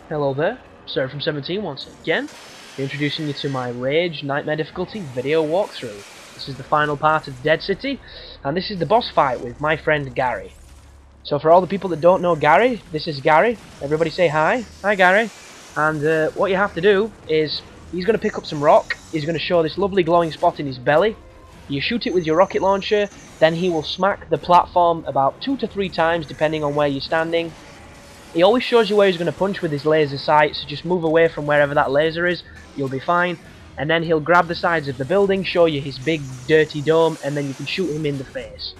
Hello there, Sir from 17 once again, introducing you to my Rage Nightmare difficulty video walkthrough. This is the final part of Dead City, and this is the boss fight with my friend Gary. So for all the people that don't know Gary, this is Gary. Everybody say hi. Hi Gary. And what you have to do is, he's going to pick up some rock, he's going to show this lovely glowing spot in his belly. You shoot it with your rocket launcher, then he will smack the platform about 2 to 3 times depending on where you're standing. He always shows you where he's going to punch with his laser sight, so just move away from wherever that laser is, you'll be fine. And then he'll grab the sides of the building, show you his big dirty dome, and then you can shoot him in the face.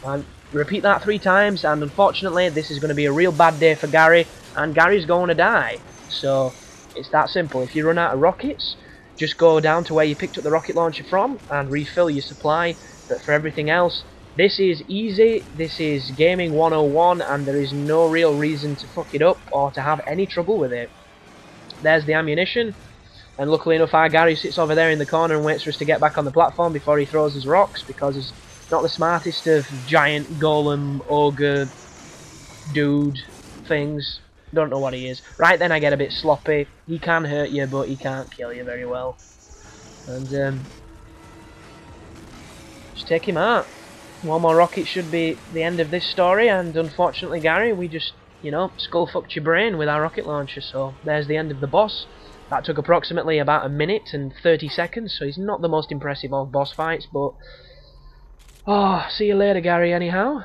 And repeat that 3 times, and unfortunately this is going to be a real bad day for Gary, and Gary's going to die. So it's that simple. If you run out of rockets, just go down to where you picked up the rocket launcher from and refill your supply. But for everything else, this is easy, this is gaming 101, and there is no real reason to fuck it up or to have any trouble with it. There's the ammunition, and luckily enough our Gary sits over there in the corner and waits for us to get back on the platform before he throws his rocks, because he's not the smartest of giant golem, ogre, dude things. Don't know what he is. Right then I get a bit sloppy. He can hurt you, but he can't kill you very well. And just take him out. One more rocket should be the end of this story, and unfortunately Gary, we just, you know, skull-fucked your brain with our rocket launcher, so there's the end of the boss. That took approximately about 1 minute and 30 seconds, so he's not the most impressive of boss fights, but... oh, see you later Gary anyhow.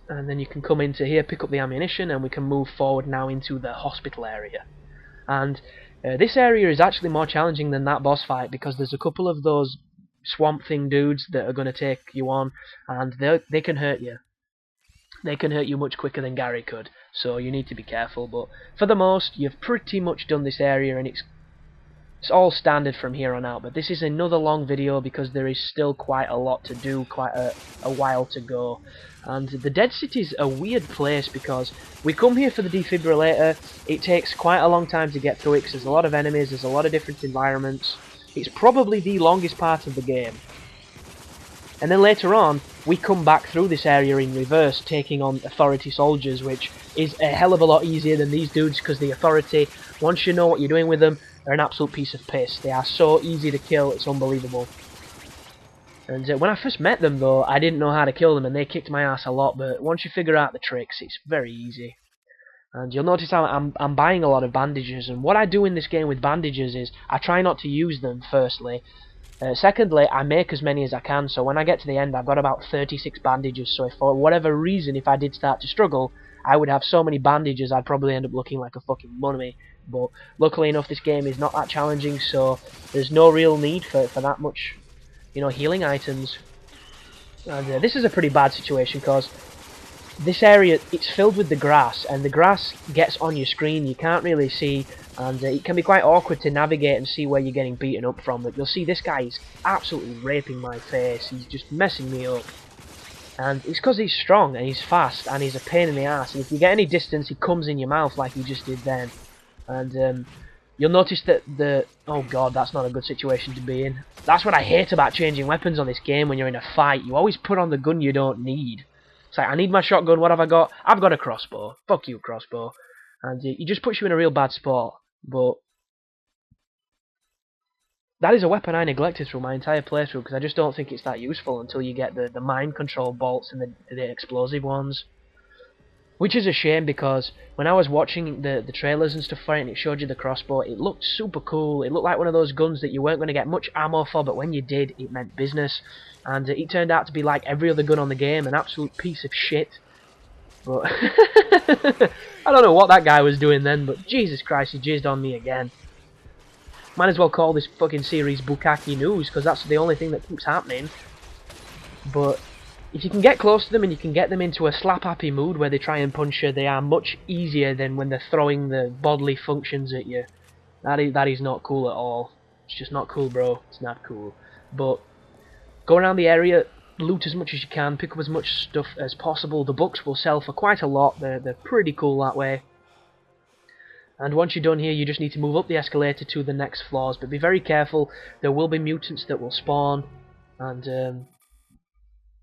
And then you can come into here, pick up the ammunition, and we can move forward now into the hospital area. And this area is actually more challenging than that boss fight, because there's a couple of those swamp thing dudes that are going to take you on, and they can hurt you. They can hurt you much quicker than Gary could, so you need to be careful. But for the most, you've pretty much done this area, and it's all standard from here on out. But this is another long video because there is still quite a lot to do, quite a while to go. And the Dead City is a weird place because we come here for the defibrillator. It takes quite a long time to get through it because there's a lot of enemies, there's a lot of different environments. It's probably the longest part of the game. And then later on, we come back through this area in reverse, taking on authority soldiers, which is a hell of a lot easier than these dudes, because the authority, once you know what you're doing with them, they're an absolute piece of piss. They are so easy to kill, it's unbelievable. And when I first met them though, I didn't know how to kill them, and they kicked my ass a lot, but once you figure out the tricks, it's very easy. And you'll notice how I'm buying a lot of bandages, and what I do in this game with bandages is I try not to use them, firstly. Secondly, I make as many as I can, so when I get to the end I've got about 36 bandages, so if for whatever reason, if I did start to struggle, I would have so many bandages I'd probably end up looking like a fucking mummy. But luckily enough this game is not that challenging, so there's no real need for that much, you know, healing items. And this is a pretty bad situation because this area, it's filled with the grass, and the grass gets on your screen, you can't really see, and it can be quite awkward to navigate and see where you're getting beaten up from. But you'll see this guy is absolutely raping my face, he's just messing me up. And it's because he's strong, and he's fast, and he's a pain in the ass, and if you get any distance he comes in your mouth like he just did then. And you'll notice that oh god, that's not a good situation to be in. That's what I hate about changing weapons on this game when you're in a fight. You always put on the gun you don't need. It's like, I need my shotgun, what have I got? I've got a crossbow. Fuck you, crossbow. And it just puts you in a real bad spot. But that is a weapon I neglected through my entire playthrough, because I just don't think it's that useful until you get the mind control bolts and the explosive ones. Which is a shame, because when I was watching the trailers and stuff for it and it showed you the crossbow, it looked super cool. It looked like one of those guns that you weren't going to get much ammo for, but when you did, it meant business. And it turned out to be like every other gun on the game, an absolute piece of shit. But I don't know what that guy was doing then, but Jesus Christ, he jizzed on me again. Might as well call this fucking series Bukkake News, because that's the only thing that keeps happening. But if you can get close to them and you can get them into a slap-happy mood where they try and punch you, they are much easier than when they're throwing the bodily functions at you. That is not cool at all. It's just not cool, bro. It's not cool. But go around the area, loot as much as you can, pick up as much stuff as possible. The books will sell for quite a lot. They're pretty cool that way. And once you're done here, you just need to move up the escalator to the next floors. But be very careful. There will be mutants that will spawn. And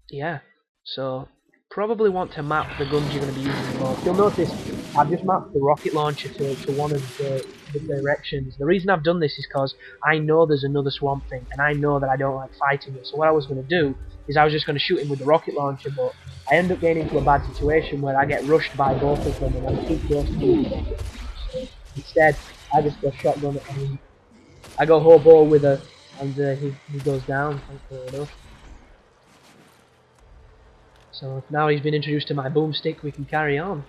yeah, so probably want to map the guns you're going to be using the most. You'll notice I've just mapped the rocket launcher to one of the directions. The reason I've done this is because I know there's another swamp thing, and I know that I don't like fighting it. So what I was going to do is I was just going to shoot him with the rocket launcher, but I end up getting into a bad situation where I get rushed by both of them, and I'm too close to them. Instead, I just go shotgun at him. I go hobo with her, and he goes down, thankfully enough. So now he's been introduced to my boomstick, we can carry on.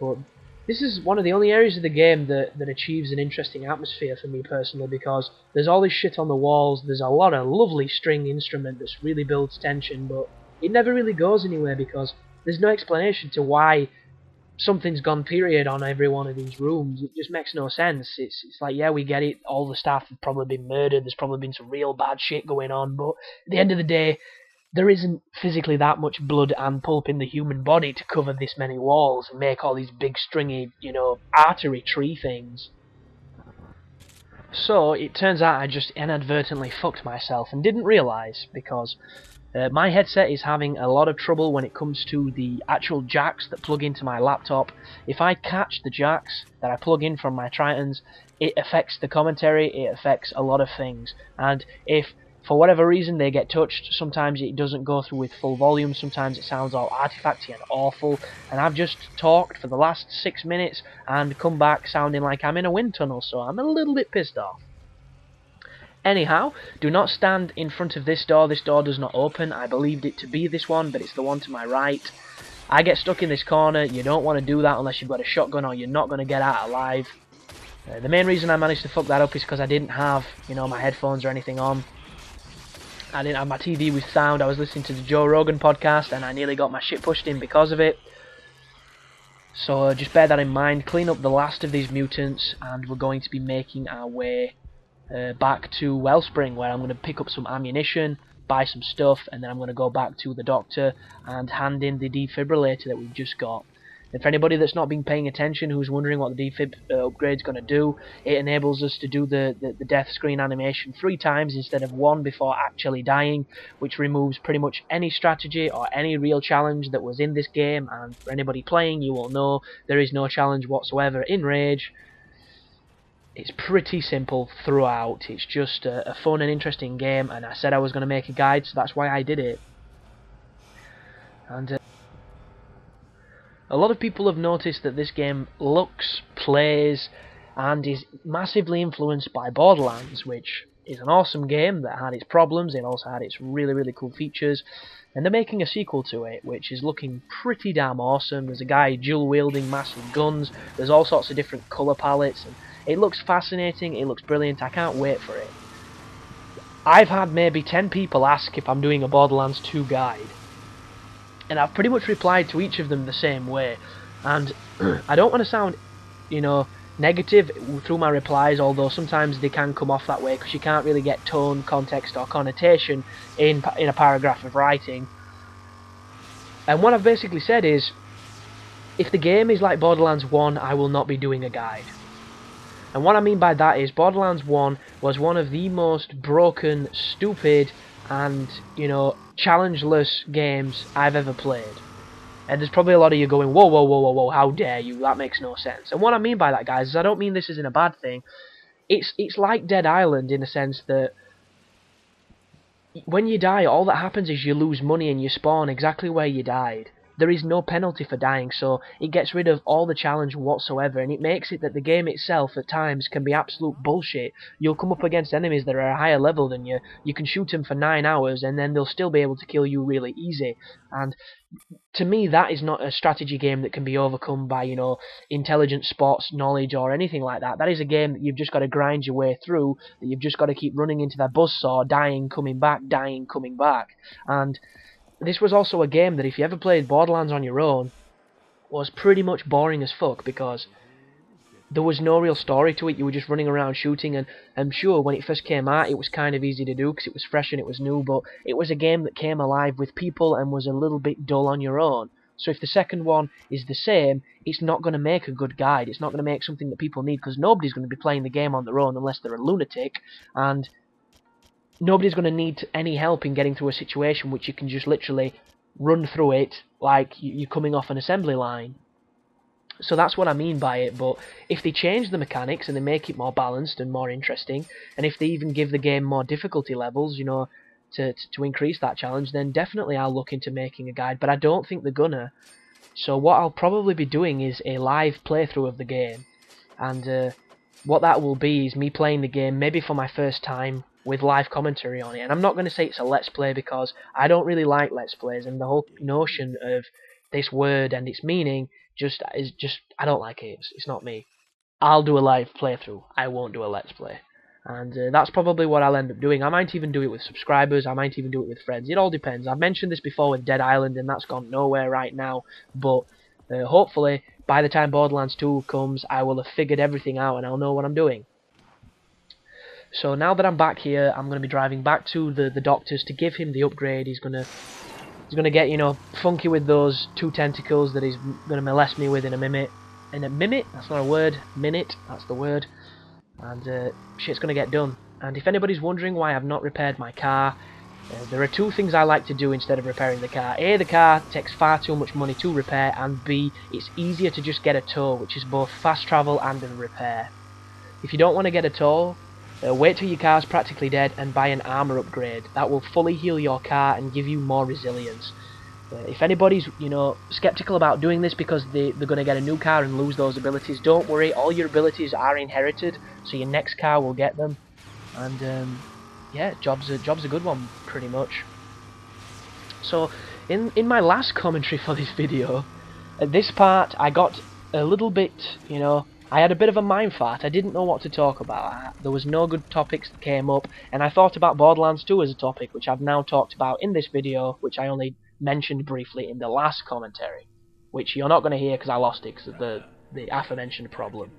But this is one of the only areas of the game that achieves an interesting atmosphere for me personally, because there's all this shit on the walls, there's a lot of lovely string instrument that really builds tension, but it never really goes anywhere because there's no explanation to why something's gone period on every one of these rooms. It just makes no sense. It's like, yeah, we get it, all the staff have probably been murdered, there's probably been some real bad shit going on, but at the end of the day, there isn't physically that much blood and pulp in the human body to cover this many walls and make all these big stringy, artery tree things. So it turns out I just inadvertently fucked myself and didn't realise, because my headset is having a lot of trouble when it comes to the actual jacks that plug into my laptop. If I catch the jacks that I plug in from my Tritons, it affects the commentary, it affects a lot of things. And if for whatever reason they get touched, sometimes it doesn't go through with full volume, sometimes it sounds all artifacty and awful, and I've just talked for the last 6 minutes and come back sounding like I'm in a wind tunnel, so I'm a little bit pissed off. Anyhow, do not stand in front of this door does not open. I believed it to be this one, but it's the one to my right. I get stuck in this corner. You don't want to do that unless you've got a shotgun, or you're not going to get out alive. The main reason I managed to fuck that up is because I didn't have, my headphones or anything on. I didn't have my TV with sound. I was listening to the Joe Rogan podcast, and I nearly got my shit pushed in because of it. So just bear that in mind. Clean up the last of these mutants, and we're going to be making our way back to Wellspring, where I'm going to pick up some ammunition, buy some stuff, and then I'm going to go back to the doctor and hand in the defibrillator that we've just got. And for anybody that's not been paying attention, who's wondering what the defib upgrade's going to do, it enables us to do the death screen animation 3 times instead of 1 before actually dying, which removes pretty much any strategy or any real challenge that was in this game. And for anybody playing, you will know there is no challenge whatsoever in Rage. It's pretty simple throughout. It's just a fun and interesting game, and I said I was going to make a guide, so that's why I did it. And a lot of people have noticed that this game looks, plays, and is massively influenced by Borderlands, which is an awesome game that had its problems. It also had its really, really cool features, and they're making a sequel to it, which is looking pretty damn awesome. There's a guy dual-wielding massive guns, there's all sorts of different colour palettes, and it looks fascinating, it looks brilliant, I can't wait for it. I've had maybe 10 people ask if I'm doing a Borderlands 2 guide, and I've pretty much replied to each of them the same way. And I don't want to sound, negative through my replies, although sometimes they can come off that way, because you can't really get tone, context, or connotation in a paragraph of writing. And what I've basically said is, if the game is like Borderlands 1, I will not be doing a guide. And what I mean by that is, Borderlands 1 was one of the most broken, stupid, and, challenge-less games I've ever played. And there's probably a lot of you going, whoa, whoa, whoa, whoa, whoa, how dare you, that makes no sense. And what I mean by that, guys, is I don't mean this isn't a bad thing. It's like Dead Island in the sense that when you die, all that happens is you lose money and you spawn exactly where you died. There is no penalty for dying, so it gets rid of all the challenge whatsoever, and it makes it that the game itself at times can be absolute bullshit. You'll come up against enemies that are a higher level than you, you can shoot them for 9 hours, and then they'll still be able to kill you really easy. And to me, that is not a strategy game that can be overcome by, intelligent spots, knowledge, or anything like that. That is a game that you've just got to grind your way through, that you've just got to keep running into that buzzsaw, dying, coming back, dying, coming back. And this was also a game that if you ever played Borderlands on your own, was pretty much boring as fuck, because there was no real story to it. You were just running around shooting, and I'm sure when it first came out it was kind of easy to do because it was fresh and it was new, but it was a game that came alive with people and was a little bit dull on your own. So if the second one is the same, it's not going to make a good guide. It's not going to make something that people need, because nobody's going to be playing the game on their own unless they're a lunatic, and nobody's going to need any help in getting through a situation which you can just literally run through it like you're coming off an assembly line. So that's what I mean by it, but if they change the mechanics and they make it more balanced and more interesting, and if they even give the game more difficulty levels, you know, to increase that challenge, then definitely I'll look into making a guide, but I don't think they're gonna. So what I'll probably be doing is a live playthrough of the game, and what that will be is me playing the game maybe for my first time with live commentary on it. And I'm not going to say it's a let's play because I don't really like let's plays, and the whole notion of this word and its meaning is just I don't like it. It's not me. I'll do a live playthrough. I won't do a let's play. And that's probably what I'll end up doing. I might even do it with subscribers. I might even do it with friends. It all depends. I've mentioned this before with Dead Island, and that's gone nowhere right now. But hopefully, by the time Borderlands 2 comes, I will have figured everything out and I'll know what I'm doing. So now that I'm back here, I'm going to be driving back to the doctor's to give him the upgrade. He's gonna get, you know, funky with those 2 tentacles that he's gonna molest me with in a minute. In a minute? That's not a word. Minute. That's the word. And shit's gonna get done. And if anybody's wondering why I've not repaired my car, there are 2 things I like to do instead of repairing the car. A, the car takes far too much money to repair, and B, it's easier to just get a tow, which is both fast travel and a repair. If you don't want to get a tow, wait till your car's practically dead and buy an armor upgrade. That will fully heal your car and give you more resilience. If anybody's, you know, skeptical about doing this because they're going to get a new car and lose those abilities, don't worry, all your abilities are inherited, so your next car will get them. And yeah, job's a good one, pretty much. So, in my last commentary for this video, at this part I got a little bit, you know, I had a bit of a mind fart. I didn't know what to talk about. There was no good topics that came up, and I thought about Borderlands 2 as a topic, which I've now talked about in this video, which I only mentioned briefly in the last commentary, which you're not going to hear because I lost it because of the aforementioned problem.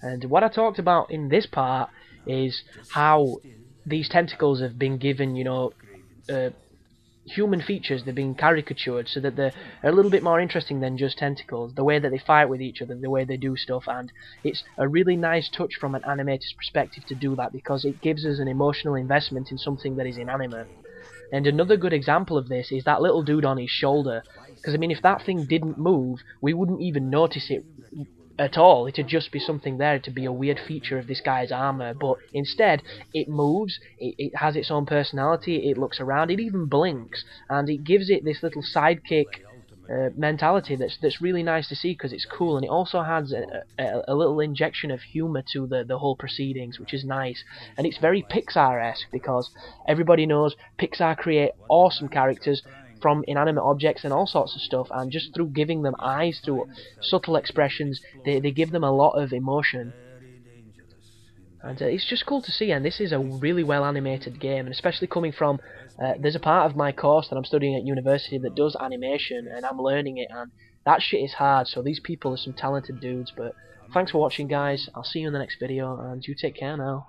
And what I talked about in this part is how these tentacles have been given, you know, human features. They've been caricatured so that they're a little bit more interesting than just tentacles. The way that they fight with each other, the way they do stuff, and it's a really nice touch from an animator's perspective to do that because it gives us an emotional investment in something that is inanimate. And another good example of this is that little dude on his shoulder, because I mean if that thing didn't move we wouldn't even notice it at all. It'd just be something there to be a weird feature of this guy's armor, but instead it moves, it has its own personality, it looks around, it even blinks, and it gives it this little sidekick mentality that's really nice to see because it's cool, and it also has a little injection of humour to the whole proceedings, which is nice. And it's very Pixar-esque because everybody knows Pixar create awesome characters from inanimate objects and all sorts of stuff, and just through giving them eyes, through subtle expressions, they give them a lot of emotion. And it's just cool to see, and this is a really well animated game, and especially coming from there's a part of my course that I'm studying at university that does animation, and I'm learning it, and that shit is hard, so these people are some talented dudes. But thanks for watching, guys. I'll see you in the next video, and you take care now.